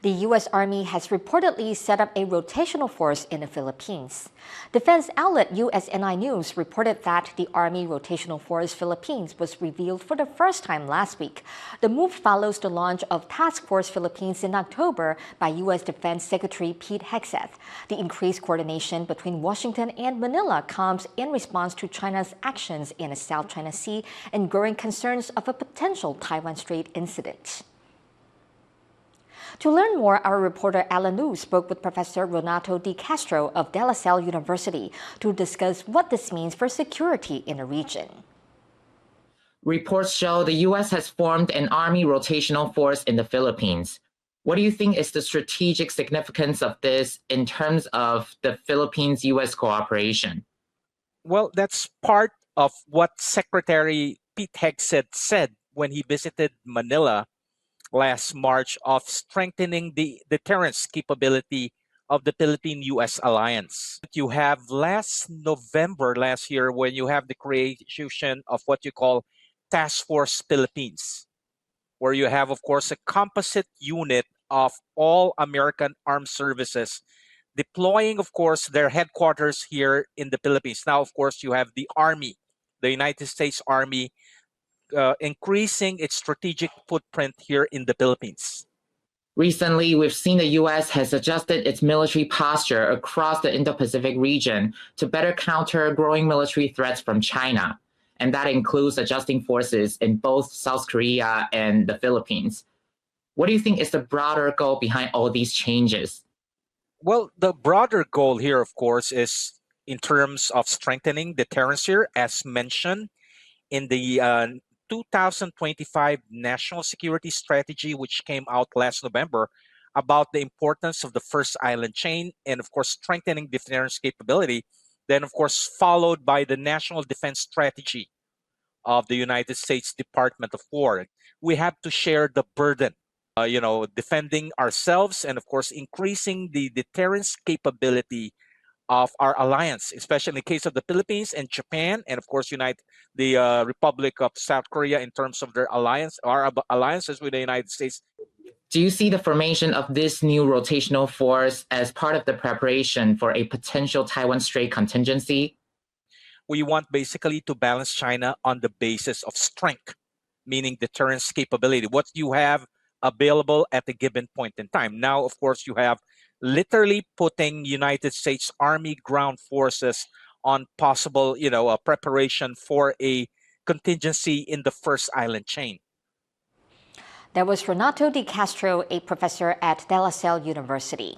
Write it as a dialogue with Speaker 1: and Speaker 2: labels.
Speaker 1: The U.S. Army has reportedly set up a rotational force in the Philippines. Defense outlet USNI News reported that the Army Rotational Force Philippines was revealed for the first time last week. The move follows the launch of Task Force Philippines in October by U.S. Defense Secretary Pete Hegseth. The increased coordination between Washington and Manila comes in response to China's actions in the South China Sea and growing concerns of a potential Taiwan Strait incident. To learn more, our reporter Alan Liu spoke with Professor Renato de Castro of De La Salle University to discuss what this means for security in the region.
Speaker 2: Reports show the U.S. has formed an Army rotational force in the Philippines. What do you think is the strategic significance of this in terms of the Philippines-U.S. cooperation?
Speaker 3: Well, that's part of what Secretary Pete Hegseth said when he visited Manila last March, of strengthening the deterrence capability of the Philippine-U.S. alliance. You have last year, when you have the creation of what you call Task Force Philippines, where you have, of course, a composite unit of all American armed services deploying, of course, their headquarters here in the Philippines. Now, of course, you have the Army, the United States Army, increasing its strategic footprint here in the Philippines.
Speaker 2: Recently, we've seen the U.S. has adjusted its military posture across the Indo-Pacific region to better counter growing military threats from China. And that includes adjusting forces in both South Korea and the Philippines. What do you think is the broader goal behind all these changes?
Speaker 3: Well, the broader goal here, of course, is in terms of strengthening deterrence here, as mentioned in the 2025 National Security Strategy, which came out last November, about the importance of the first island chain and, of course, strengthening deterrence capability. Then, of course, followed by the National Defense Strategy of the United States Department of War. We have to share the burden, defending ourselves and, of course, increasing the deterrence capability of our alliance, especially in the case of the Philippines and Japan, and of course, the Republic of South Korea in terms of their alliance, our alliances with the United States.
Speaker 2: Do you see the formation of this new rotational force as part of the preparation for a potential Taiwan Strait contingency?
Speaker 3: We want basically to balance China on the basis of strength, meaning deterrence capability, what you have available at a given point in time. Now, of course, you have literally putting United States Army ground forces on possible, preparation for a contingency in the first island chain.
Speaker 1: That was Renato de Castro, a professor at De La Salle University.